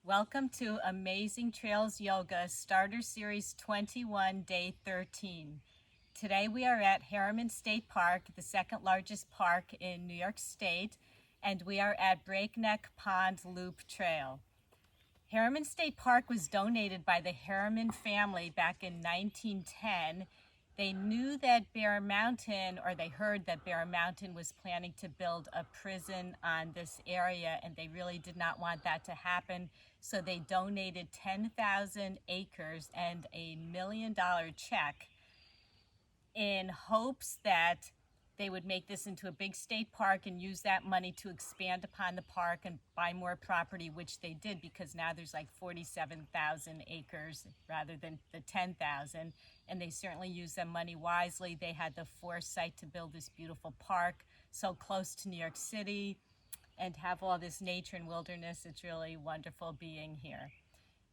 Welcome to Amazing Trails Yoga Starter Series 21, Day 13. Today we are at Harriman State Park, the second largest park in New York State, and we are at Breakneck Pond Loop Trail. Harriman State Park was donated by the Harriman family back in 1910. They knew that Bear Mountain, or they heard that Bear Mountain was planning to build a prison on this area, and they really did not want that to happen. So they donated 10,000 acres and $1 million check in hopes that they would make this into a big state park and use that money to expand upon the park and buy more property, which they did, because now there's like 47,000 acres rather than the 10,000. And they certainly used their money wisely. They had the foresight to build this beautiful park so close to New York City and have all this nature and wilderness. It's really wonderful being here.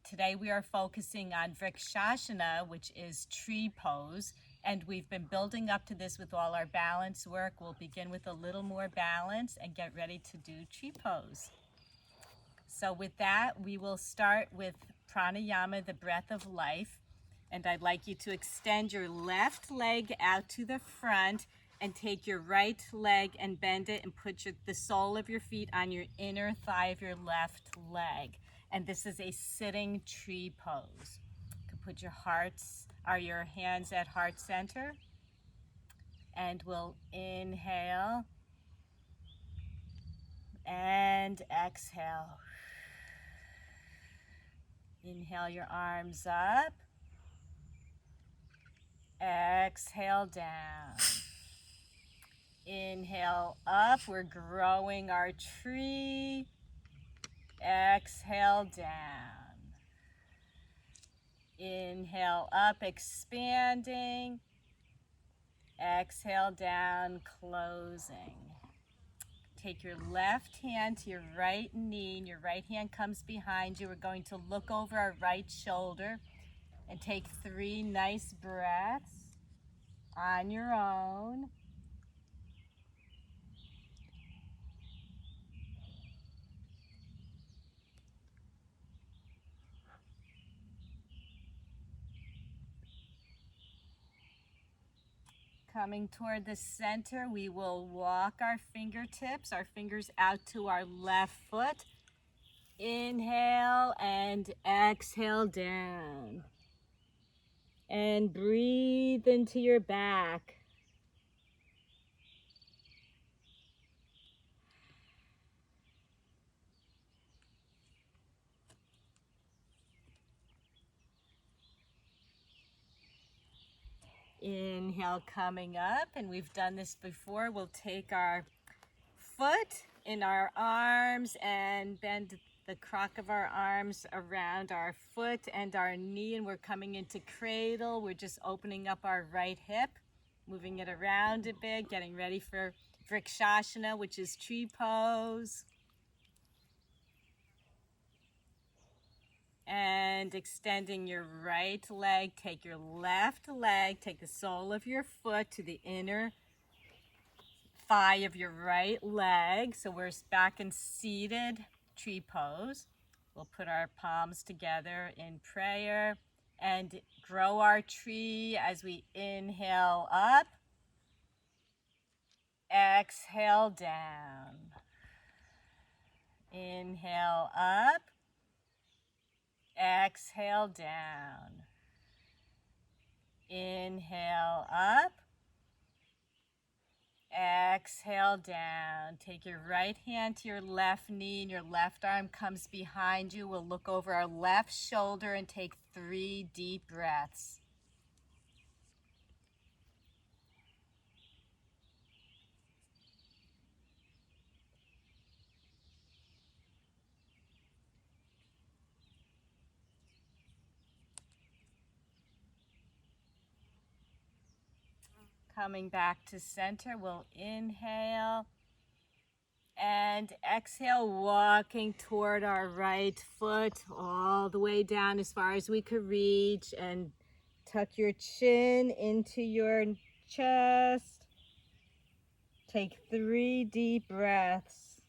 Today we are focusing on Vrksasana, which is tree pose, and we've been building up to this with all our balance work. We'll begin with a little more balance and get ready to do tree pose. So with that, we will start with pranayama, the breath of life, and I'd like you to extend your left leg out to the front and take your right leg and bend it and put the sole of your feet on your inner thigh of your left leg. And this is a sitting tree pose. You can put your hands at heart center, and we'll inhale and exhale. Inhale your arms up, exhale down. Inhale up, we're growing our tree. Exhale down. Inhale up, expanding. Exhale down, closing. Take your left hand to your right knee, and your right hand comes behind you. We're going to look over our right shoulder and take 3 nice breaths on your own. Coming toward the center, we will walk our fingertips, our fingers out to our left foot. Inhale and exhale down. And breathe into your back. Inhale, coming up, and we've done this before. We'll take our foot in our arms and bend the crock of our arms around our foot and our knee, and we're coming into cradle. We're just opening up our right hip, moving it around a bit, getting ready for Vrksasana, which is tree pose. And extending your right leg, take your left leg, take the sole of your foot to the inner thigh of your right leg. So we're back in seated tree pose. We'll put our palms together in prayer and grow our tree as we inhale up, exhale down. Inhale up, exhale down. Inhale up, exhale down. Take your right hand to your left knee, and your left arm comes behind you. We'll look over our left shoulder and take 3 deep breaths. Coming back to center, we'll inhale and exhale, walking toward our right foot all the way down as far as we could reach, and tuck your chin into your chest. Take 3 deep breaths.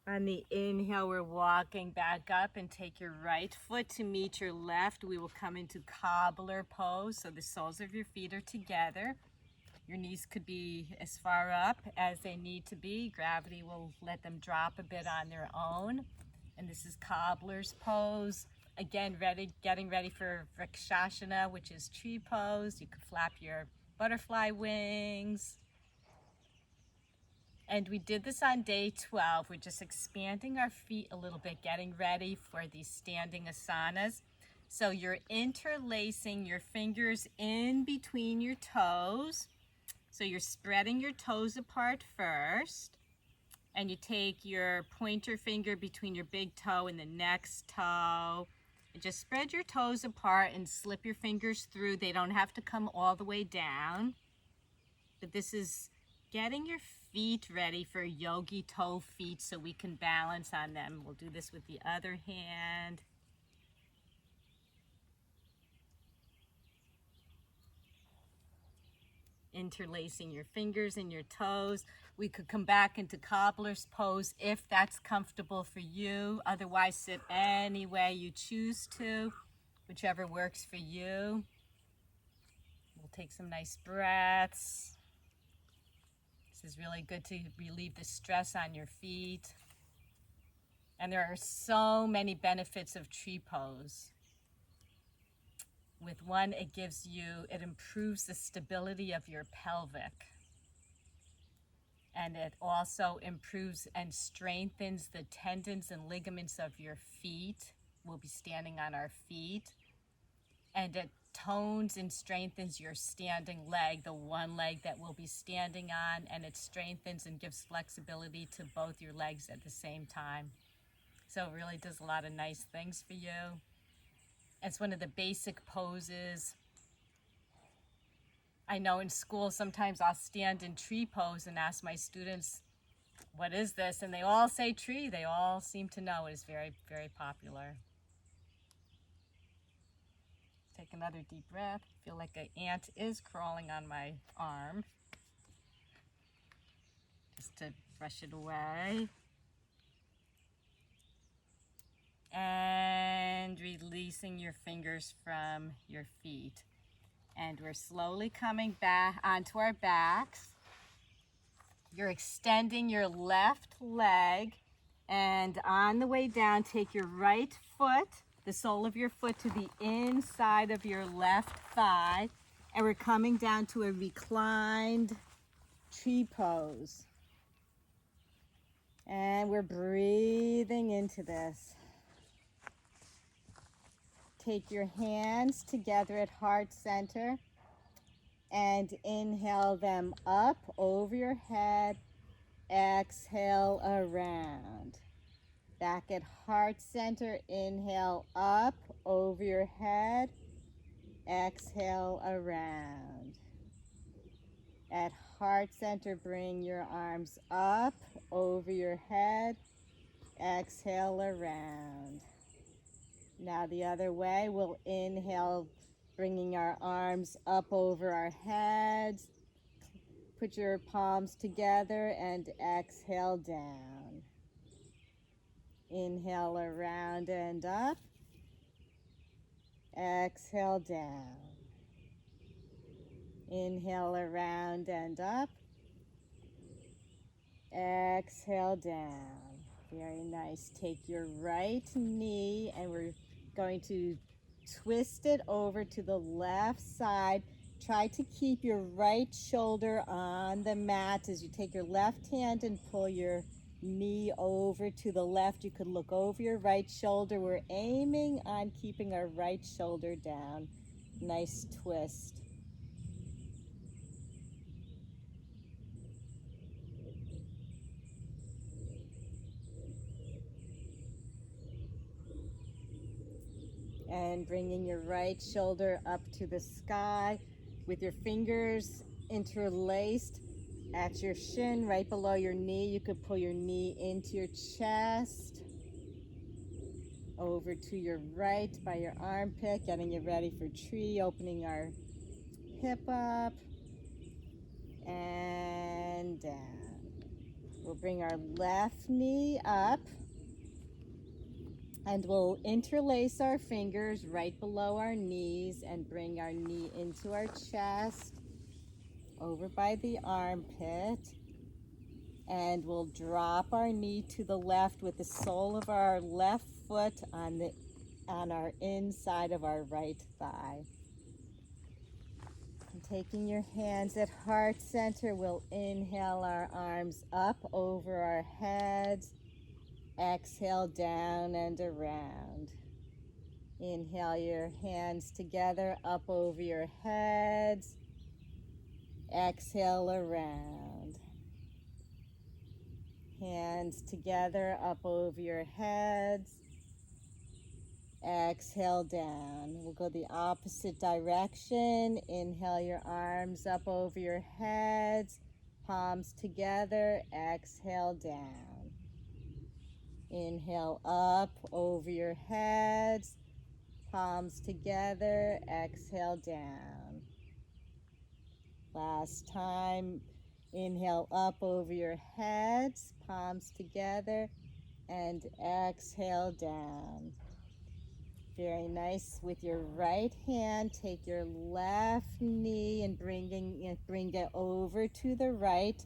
On the inhale, we're walking back up, and take your right foot to meet your left. We will come into cobbler pose, so the soles of your feet are together. Your knees could be as far up as they need to be. Gravity will let them drop a bit on their own. And this is cobbler's pose. Again, getting ready for Vrksasana, which is tree pose. You could flap your butterfly wings. And we did this on day 12. We're just expanding our feet a little bit, getting ready for these standing asanas. So you're interlacing your fingers in between your toes. So you're spreading your toes apart first. And you take your pointer finger between your big toe and the next toe. And just spread your toes apart and slip your fingers through. They don't have to come all the way down. But this is getting your feet ready for yogi toe feet so we can balance on them. We'll do this with the other hand. Interlacing your fingers and your toes. We could come back into cobbler's pose if that's comfortable for you. Otherwise, sit any way you choose to, whichever works for you. We'll take some nice breaths. This is really good to relieve the stress on your feet. And there are so many benefits of tree pose. With one, it improves the stability of your pelvic. And it also improves and strengthens the tendons and ligaments of your feet. We'll be standing on our feet. And it tones and strengthens your standing leg, the one leg that we'll be standing on, and it strengthens and gives flexibility to both your legs at the same time. So it really does a lot of nice things for you. It's one of the basic poses. I know in school sometimes I'll stand in tree pose and ask my students, what is this? And they all say tree. They all seem to know it is very, very popular. Take another deep breath. I feel like an ant is crawling on my arm. Just to brush it away. And releasing your fingers from your feet. And we're slowly coming back onto our backs. You're extending your left leg. And on the way down, take your right foot, the sole of your foot, to the inside of your left thigh. And we're coming down to a reclined tree pose. And we're breathing into this. Take your hands together at heart center and inhale them up over your head. Exhale around. Back at heart center, inhale up over your head. Exhale around. At heart center, bring your arms up over your head. Exhale around. Now the other way, we'll inhale, bringing our arms up over our heads. Put your palms together and exhale down. Inhale around and up. Exhale down. Inhale around and up. Exhale down. Very nice. Take your right knee and we're going to twist it over to the left side. Try to keep your right shoulder on the mat as you take your left hand and pull your knee over to the left. You could look over your right shoulder. We're aiming on keeping our right shoulder down. Nice twist. And bringing your right shoulder up to the sky with your fingers interlaced at your shin, right below your knee. You could pull your knee into your chest, over to your right by your armpit, getting you ready for tree, opening our hip up and down. We'll bring our left knee up and we'll interlace our fingers right below our knees and bring our knee into our chest, over by the armpit. And we'll drop our knee to the left with the sole of our left foot on our inside of our right thigh. And taking your hands at heart center, we'll inhale our arms up over our heads. Exhale down and around. Inhale your hands together up over your heads. Exhale around. Hands together up over your heads. Exhale down. We'll go the opposite direction. Inhale your arms up over your heads. Palms together. Exhale down. Inhale up over your heads. Palms together. Exhale down. Last time. Inhale up over your heads. Palms together. And exhale down. Very nice. With your right hand, take your left knee and bring it over to the right,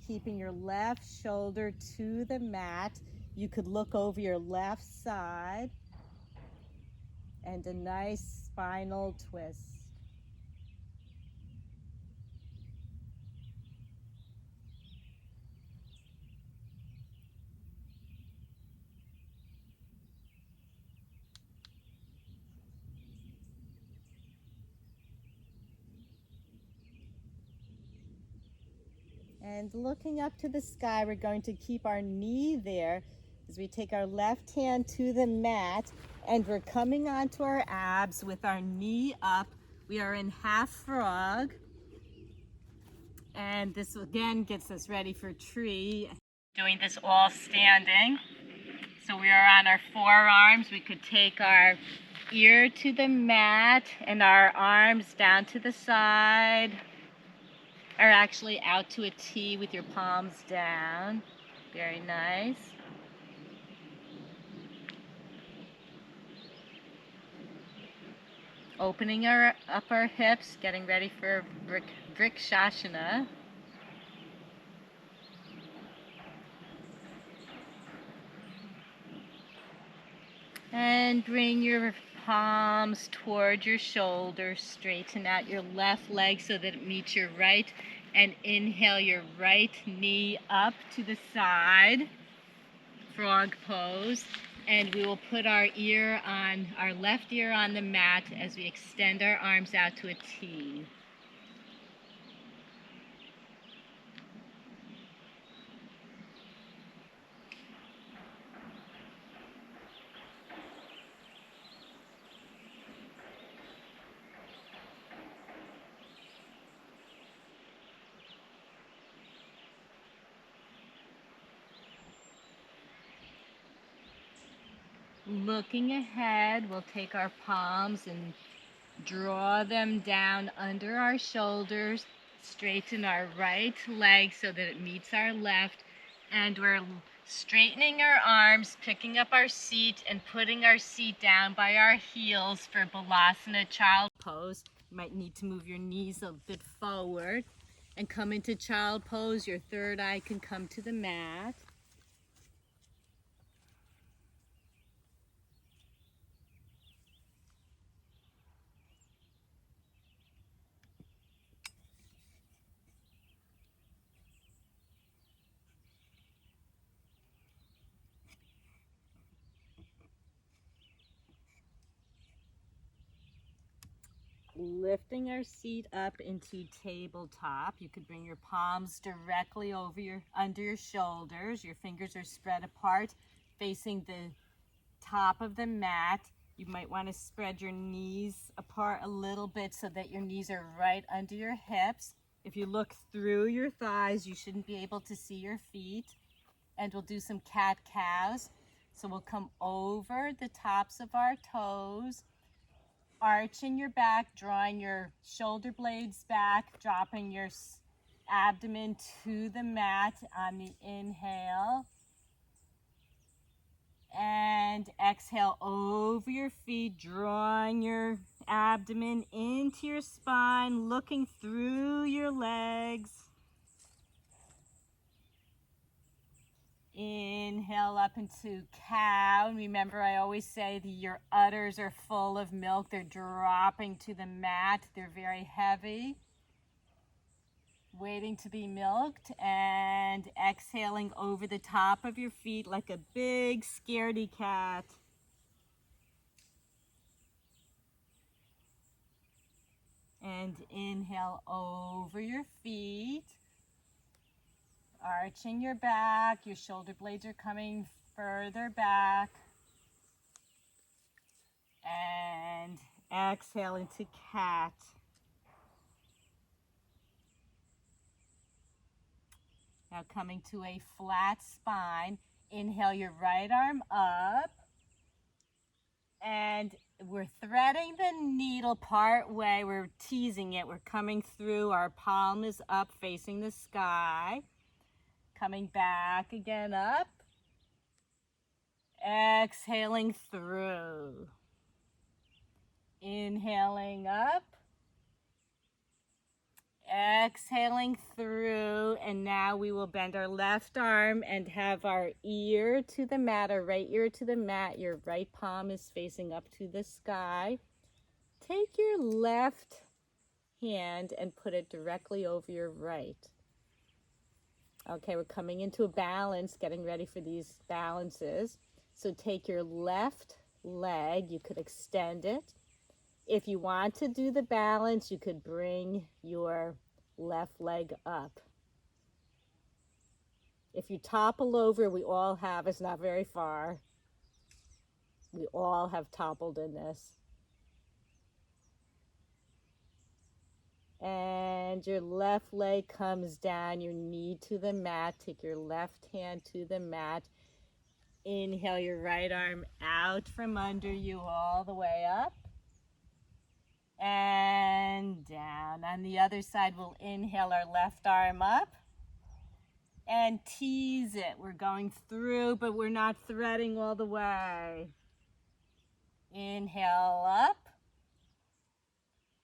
keeping your left shoulder to the mat. You could look over your left side, and a nice spinal twist. And looking up to the sky, we're going to keep our knee there as we take our left hand to the mat, and we're coming onto our abs with our knee up. We are in half frog, and this again gets us ready for tree. Doing this all standing. So we are on our forearms. We could take our ear to the mat and our arms down to the side, or actually out to a T with your palms down. Very nice. Opening up our hips, getting ready for Vrksasana. And bring your palms toward your shoulders. Straighten out your left leg so that it meets your right. And inhale your right knee up to the side. Frog pose. And we will put our left ear on the mat as we extend our arms out to a T. Looking ahead, we'll take our palms and draw them down under our shoulders, straighten our right leg so that it meets our left, and we're straightening our arms, picking up our seat, and putting our seat down by our heels for Balasana Child Pose. You might need to move your knees a bit forward and come into Child Pose. Your third eye can come to the mat. Lifting our seat up into tabletop. You could bring your palms directly under your shoulders. Your fingers are spread apart, facing the top of the mat. You might want to spread your knees apart a little bit so that your knees are right under your hips. If you look through your thighs, you shouldn't be able to see your feet. And we'll do some cat-cows. So we'll come over the tops of our toes, arching your back, drawing your shoulder blades back, dropping your abdomen to the mat on the inhale. And exhale over your feet, drawing your abdomen into your spine, looking through your legs. Inhale up into cow. And remember, I always say that your udders are full of milk. They're dropping to the mat. They're very heavy, waiting to be milked. And exhaling over the top of your feet like a big scaredy cat. And inhale over your feet, arching your back. Your shoulder blades are coming further back. And exhale into cat. Now coming to a flat spine. Inhale your right arm up. And we're threading the needle part way. We're teasing it. We're coming through. Our palm is up facing the sky. Coming back again up. Exhaling through. Inhaling up. Exhaling through. And now we will bend our left arm and have our ear to the mat, our right ear to the mat. Your right palm is facing up to the sky. Take your left hand and put it directly over your right. Okay, we're coming into a balance, getting ready for these balances. So take your left leg, you could extend it. If you want to do the balance, you could bring your left leg up. If you topple over, we all have, it's not very far. We all have toppled in this. And your left leg comes down, your knee to the mat. Take your left hand to the mat. Inhale your right arm out from under you all the way up. And down. On the other side, we'll inhale our left arm up and tease it. We're going through, but we're not threading all the way. Inhale up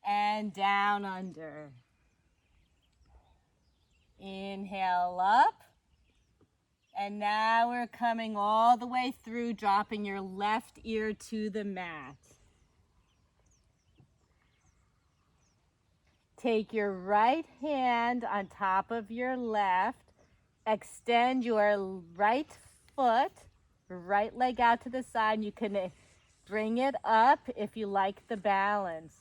and down under. Inhale up. And now we're coming all the way through, dropping your left ear to the mat. Take your right hand on top of your left. Extend your right foot, right leg out to the side. You can bring it up if you like the balance.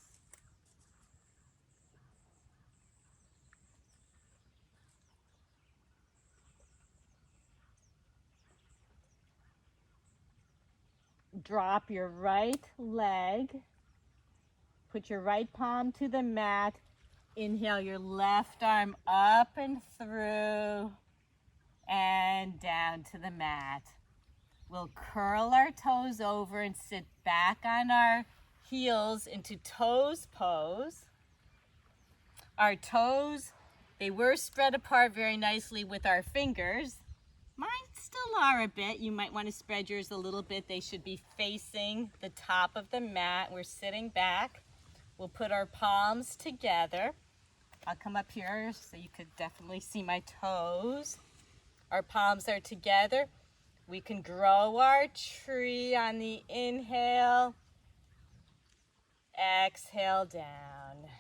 Drop your right leg. Put your right palm to the mat. Inhale your left arm up and through and down to the mat. We'll curl our toes over and sit back on our heels into toes pose. Our toes, they were spread apart very nicely with our fingers. Mine still are a bit. You might want to spread yours a little bit. They should be facing the top of the mat. We're sitting back. We'll put our palms together. I'll come up here so you could definitely see my toes. Our palms are together. We can grow our tree on the inhale. Exhale down.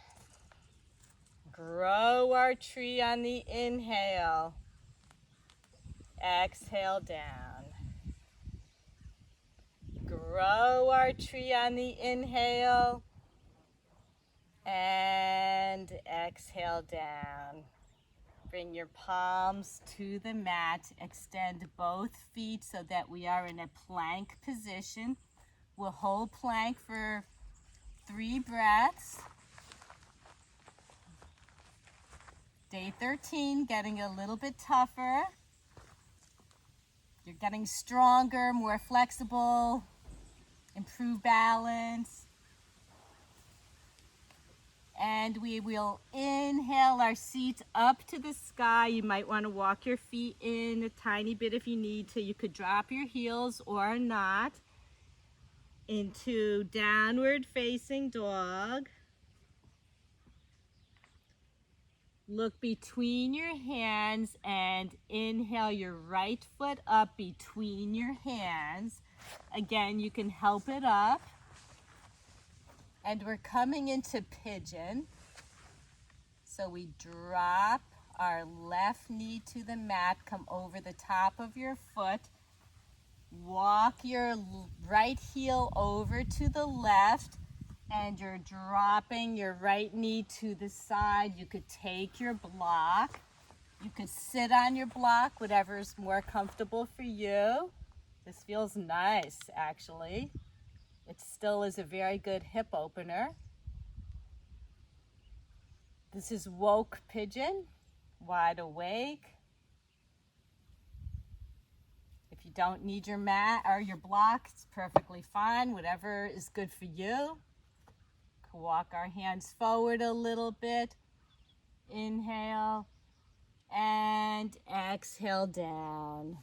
Grow our tree on the inhale. Exhale down. Grow our tree on the inhale. And exhale down. Bring your palms to the mat. Extend both feet so that we are in a plank position. We'll hold plank for 3 breaths. Day 13, getting a little bit tougher. You're getting stronger, more flexible, improve balance. And we will inhale inhale our seat up to the sky. You might want to walk your feet in a tiny bit if you need to. You could drop your heels or not. Into downward facing dog. Look between your hands and inhale your right foot up between your hands. Again, you can help it up. And we're coming into pigeon. So we drop our left knee to the mat, come over the top of your foot. Walk your right heel over to the left, and you're dropping your right knee to the side. You could take your block. You could sit on your block, whatever is more comfortable for you. This feels nice, actually. It still is a very good hip opener. This is woke pigeon, wide awake. If you don't need your mat or your block, it's perfectly fine, whatever is good for you. Walk our hands forward a little bit. Inhale and exhale down.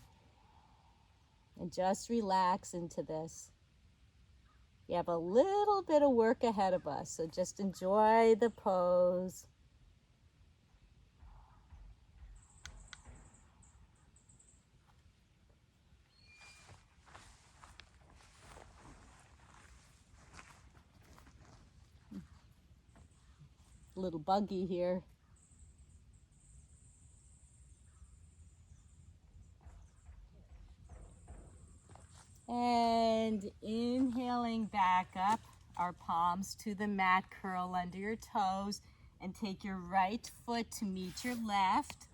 And just relax into this. You have a little bit of work ahead of us, so just enjoy the pose. Little buggy here. And inhaling back up, our palms to the mat, curl under your toes, and take your right foot to meet your left.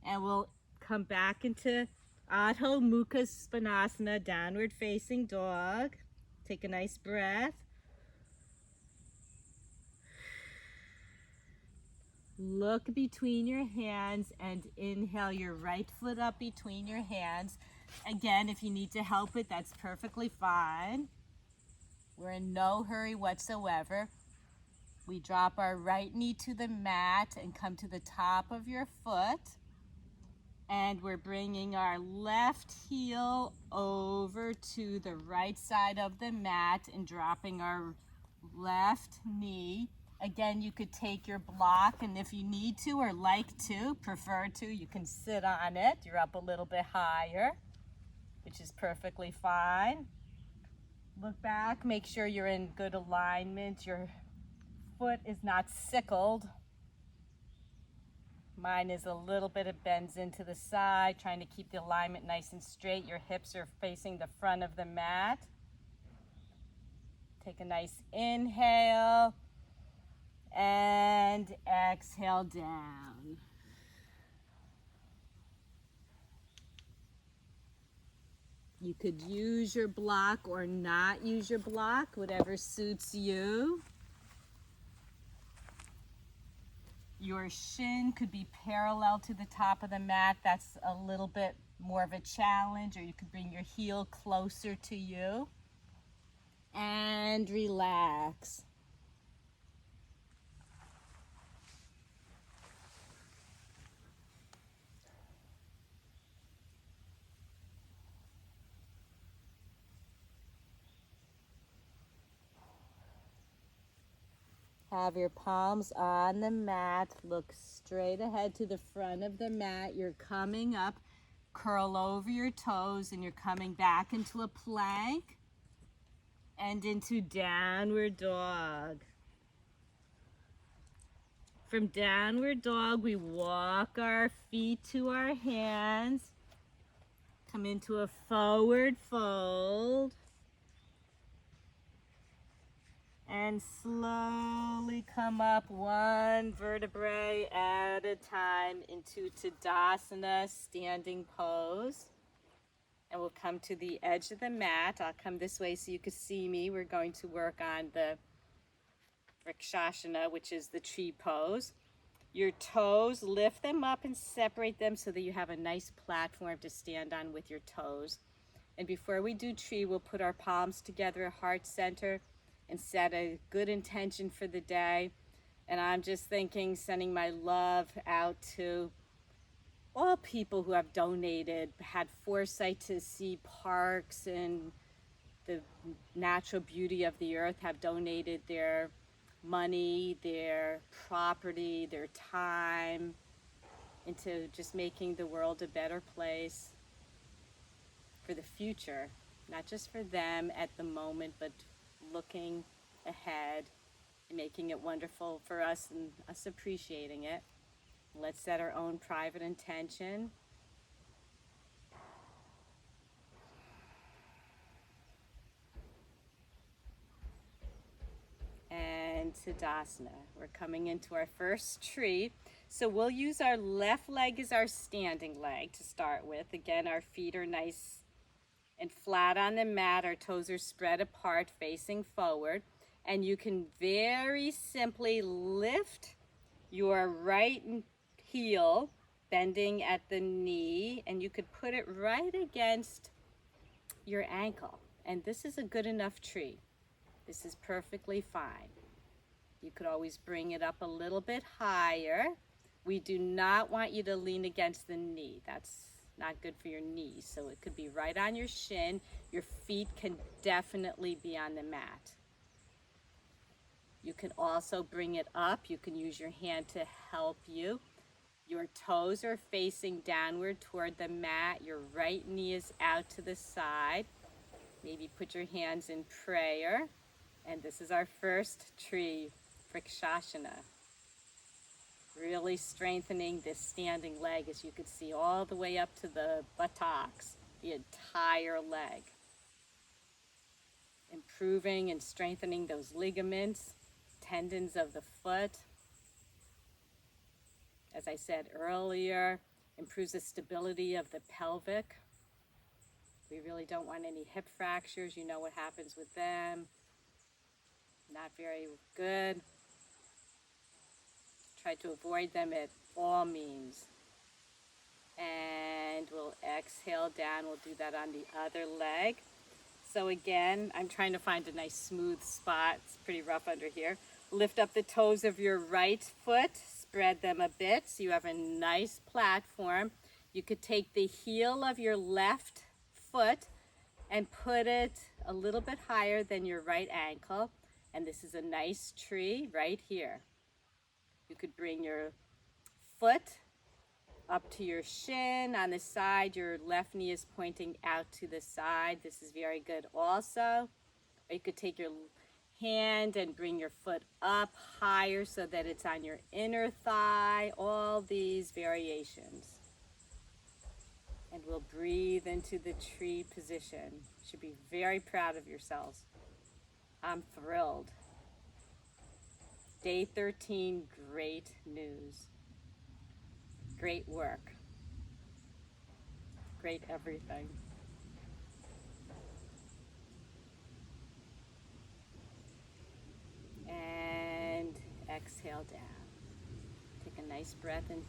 And we'll come back into Adho Mukha Svanasana, downward facing dog. Take a nice breath. Look between your hands and inhale your right foot up between your hands. Again, if you need to help it, that's perfectly fine. We're in no hurry whatsoever. We drop our right knee to the mat and come to the top of your foot. And we're bringing our left heel over to the right side of the mat and dropping our left knee. Again, you could take your block, and if you need to or like to, prefer to, you can sit on it. You're up a little bit higher, which is perfectly fine. Look back, make sure you're in good alignment. Your foot is not sickled. Mine is a little bit of bends into the side, trying to keep the alignment nice and straight. Your hips are facing the front of the mat. Take a nice inhale and exhale down. You could use your block or not use your block, whatever suits you. Your shin could be parallel to the top of the mat. That's a little bit more of a challenge, or you could bring your heel closer to you. And relax. Have your palms on the mat. Look straight ahead to the front of the mat. You're coming up. Curl over your toes, and you're coming back into a plank and into downward dog. From downward dog, we walk our feet to our hands. Come into a forward fold. And slowly come up one vertebrae at a time into Tadasana, standing pose. And we'll come to the edge of the mat. I'll come this way so you can see me. We're going to work on the Vrksasana, which is the tree pose. Your toes, lift them up and separate them so that you have a nice platform to stand on with your toes. And before we do tree, we'll put our palms together, heart center, and set a good intention for the day. And I'm just thinking, sending my love out to all people who have donated, had foresight to see parks and the natural beauty of the earth, have donated their money, their property, their time into just making the world a better place for the future, not just for them at the moment, but looking ahead and making it wonderful for us and us appreciating it. Let's set our own private intention. And Tadasana. We're coming into our first tree. So we'll use our left leg as our standing leg to start with. Again, our feet are nice and flat on the mat. Our toes are spread apart, facing forward. And you can very simply lift your right heel, bending at the knee, and you could put it right against your ankle. And this is a good enough tree. This is perfectly fine. You could always bring it up a little bit higher. We do not want you to lean against the knee. That's not good for your knees. So it could be right on your shin. Your feet can definitely be on the mat. You can also bring it up. You can use your hand to help you. Your toes are facing downward toward the mat. Your right knee is out to the side. Maybe put your hands in prayer. And this is our first tree, Vrksasana. Really strengthening this standing leg, as you can see, all the way up to the buttocks, the entire leg. Improving and strengthening those ligaments, tendons of the foot. As I said earlier, improves the stability of the pelvic. We really don't want any hip fractures. You know what happens with them. Not very good. Try to avoid them at all means. And we'll exhale down. We'll do that on the other leg. So again, I'm trying to find a nice smooth spot. It's pretty rough under here. Lift up the toes of your right foot. Spread them a bit so you have a nice platform. You could take the heel of your left foot and put it a little bit higher than your right ankle. And this is a nice tree right here. You could bring your foot up to your shin on the side. Your left knee is pointing out to the side. This is very good also. Or you could take your hand and bring your foot up higher so that it's on your inner thigh. All these variations. And we'll breathe into the tree position. You should be very proud of yourselves. I'm thrilled. Day 13, great news. Great work. Great everything. And exhale down. Take a nice breath in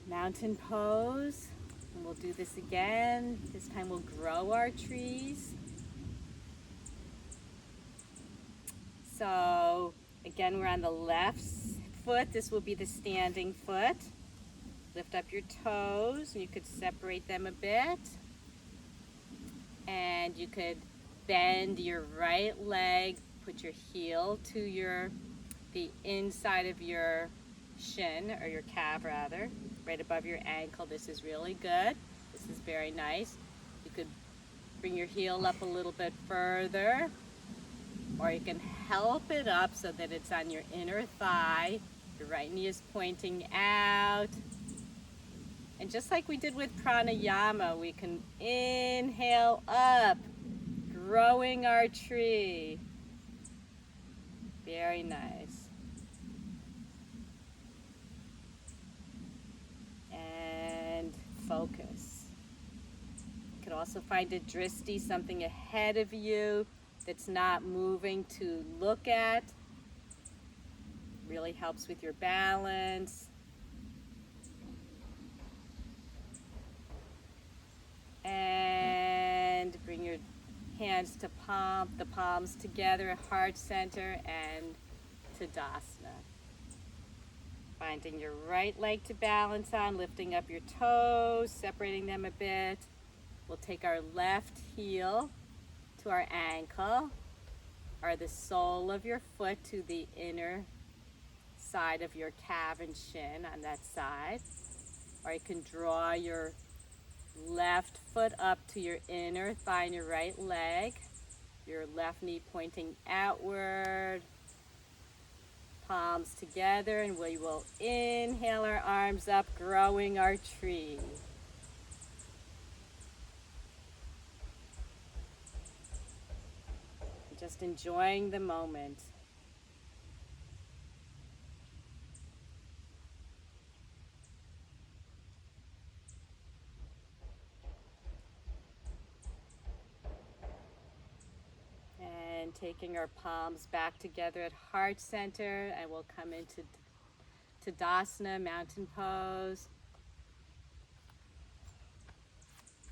mountain pose. And we'll do this again. This time we'll grow our trees. So again, we're on the left foot. This will be the standing foot. Lift up your toes, and you could separate them a bit. And you could bend your right leg, put your heel to the inside of your shin, or your calf rather, right above your ankle. This is really good. This is very nice. You could bring your heel up a little bit further, or you can help it up so that it's on your inner thigh. Your right knee is pointing out. And just like we did with pranayama, we can inhale up, growing our tree. Very nice. And focus. You could also find a drishti, something ahead of you that's not moving to look at. Really helps with your balance. And bring your hands to the palms together, heart center, and Tadasana. Finding your right leg to balance on, lifting up your toes, separating them a bit. We'll take our left heel to our ankle, or the sole of your foot to the inner side of your calf and shin on that side. Or you can draw your left foot up to your inner thigh and your right leg. Your left knee pointing outward. Palms together, and we will inhale our arms up, growing our tree. Just enjoying the moment. And taking our palms back together at heart center, and we'll come into Tadasana, mountain pose.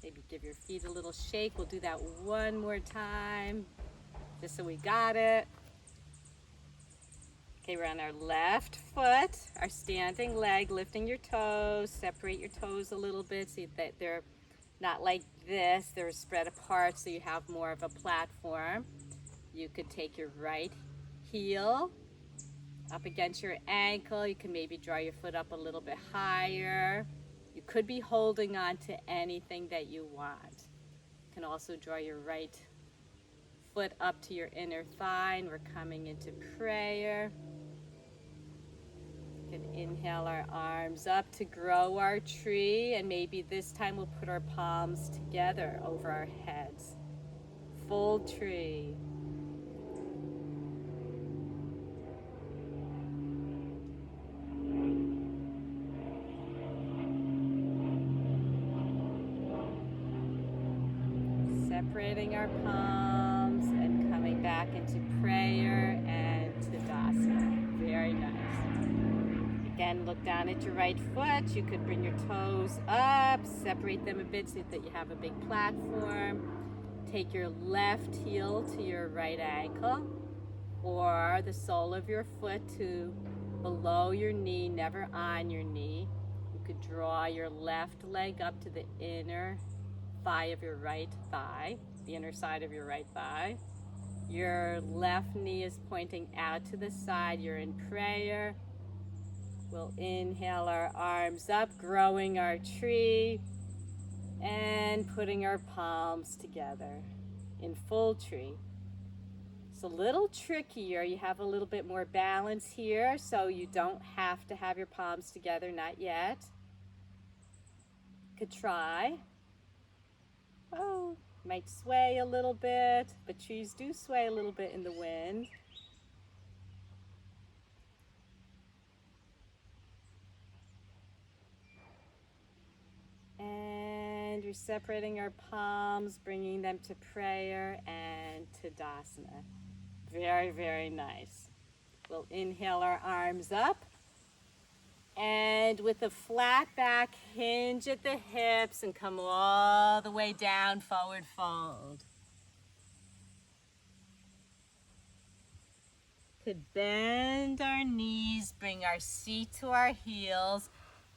Maybe give your feet a little shake. We'll do that one more time, just so we got it. Okay, we're on our left foot, our standing leg, lifting your toes. Separate your toes a little bit so that they're not like this. They're spread apart so you have more of a platform. You could take your right heel up against your ankle. You can maybe draw your foot up a little bit higher. You could be holding on to anything that you want. You can also draw your right foot up to your inner thigh, and we're coming into prayer. We can inhale our arms up to grow our tree, and maybe this time we'll put our palms together over our heads. Full tree. Separating our palms and coming back into prayer and Tadasana. Very nice. Again, look down at your right foot. You could bring your toes up, separate them a bit so that you have a big platform. Take your left heel to your right ankle, or the sole of your foot to below your knee, never on your knee. You could draw your left leg up to the inner thigh of your right thigh, the inner side of your right thigh. Your left knee is pointing out to the side. You're in prayer. We'll inhale our arms up, growing our tree, and putting our palms together in full tree. It's a little trickier. You have a little bit more balance here, so you don't have to have your palms together, not yet. Could try. Oh, might sway a little bit, but trees do sway a little bit in the wind. And we're separating our palms, bringing them to prayer and Tadasana. Very, very nice. We'll inhale our arms up. And with a flat back, hinge at the hips and come all the way down, forward fold. Could bend our knees, bring our seat to our heels,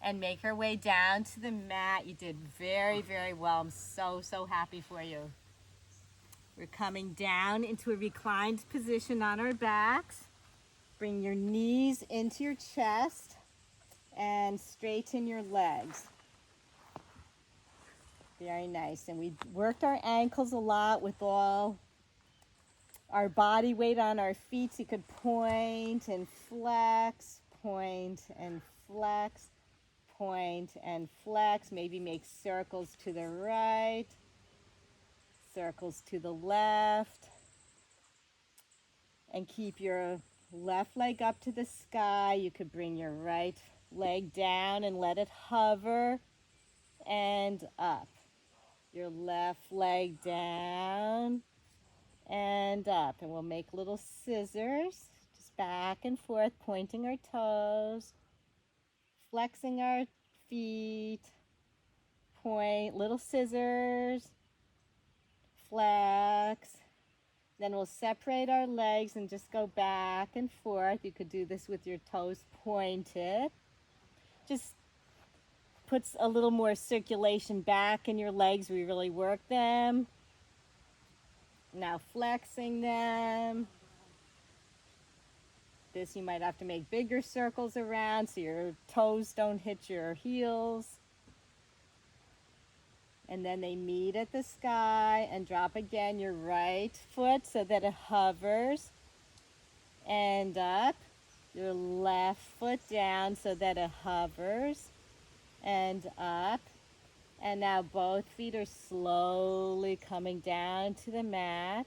and make our way down to the mat. You did very, very well. I'm so, so happy for you. We're coming down into a reclined position on our backs. Bring your knees into your chest and straighten your legs. Very nice. And we worked our ankles a lot with all our body weight on our feet. So you could point and flex, point and flex, point and flex. Maybe make circles to the right, circles to the left. And keep your left leg up to the sky. You could bring your right leg down and let it hover and up. Your left leg down and up. And we'll make little scissors, just back and forth, pointing our toes, flexing our feet, point, little scissors, flex, Then we'll separate our legs and just go back and forth. You could do this with your toes pointed. Just puts a little more circulation back in your legs. We really work them. Now flexing them. This you might have to make bigger circles around so your toes don't hit your heels. And then they meet at the sky and drop again your right foot so that it hovers and up. Your left foot down so that it hovers and up. And now both feet are slowly coming down to the mat.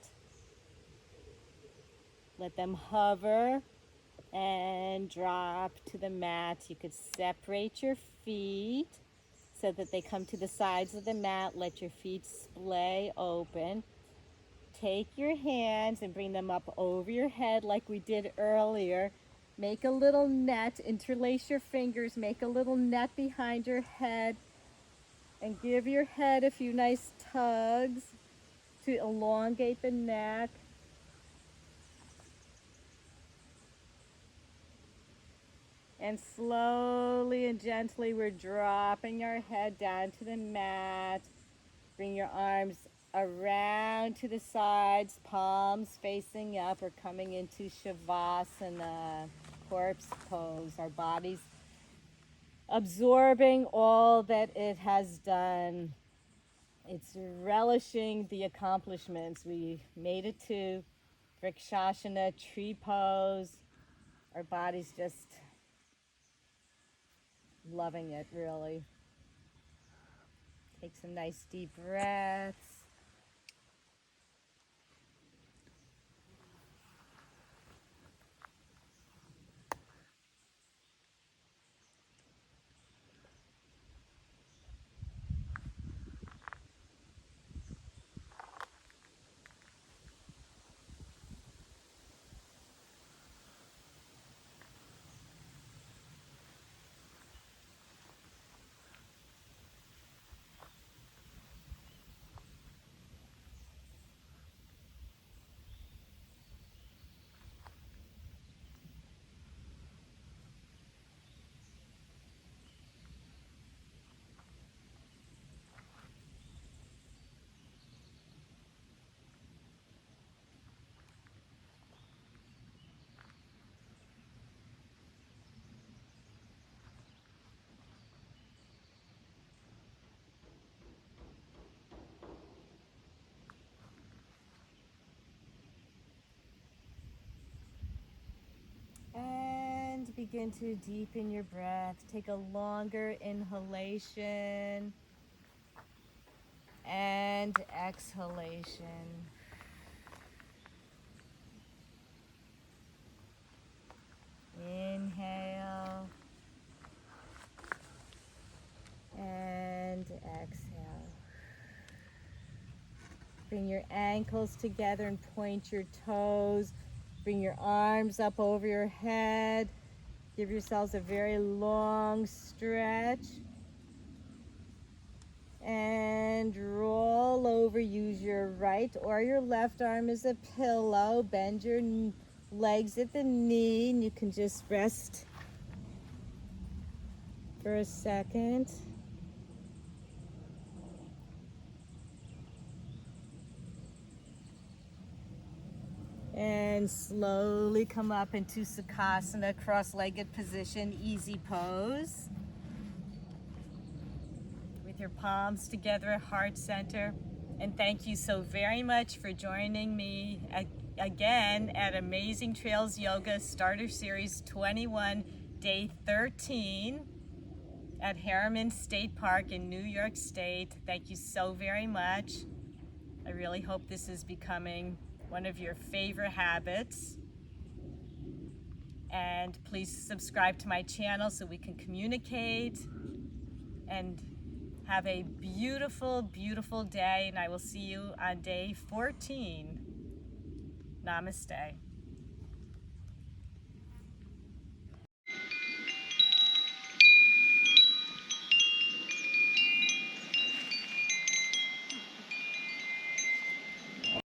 Let them hover and drop to the mat. You could separate your feet so that they come to the sides of the mat. Let your feet splay open. Take your hands and bring them up over your head like we did earlier. Make a little net, interlace your fingers, make a little net behind your head, and give your head a few nice tugs to elongate the neck. And slowly and gently we're dropping our head down to the mat. Bring your arms around to the sides, palms facing up. We're coming into Savasana, corpse pose. Our body's absorbing all that it has done. It's relishing the accomplishments. We made it to Vrksasana, tree pose. Our body's just loving it, really. Take some nice deep breaths. And begin to deepen your breath. Take a longer inhalation and exhalation. Inhale and exhale. Bring your ankles together and point your toes. Bring your arms up over your head. Give yourselves a very long stretch. And roll over. Use your right or your left arm as a pillow. Bend your legs at the knee, and you can just rest for a second. And slowly come up into Vrksasana, cross-legged position, easy pose. With your palms together, heart center. And thank you so very much for joining me again at Amazing Trails Yoga Starter Series 21, Day 13 at Harriman State Park in New York State. Thank you so very much. I really hope this is becoming one of your favorite habits. And please subscribe to my channel so we can communicate, and have a beautiful, beautiful day. And I will see you on day 14. Namaste.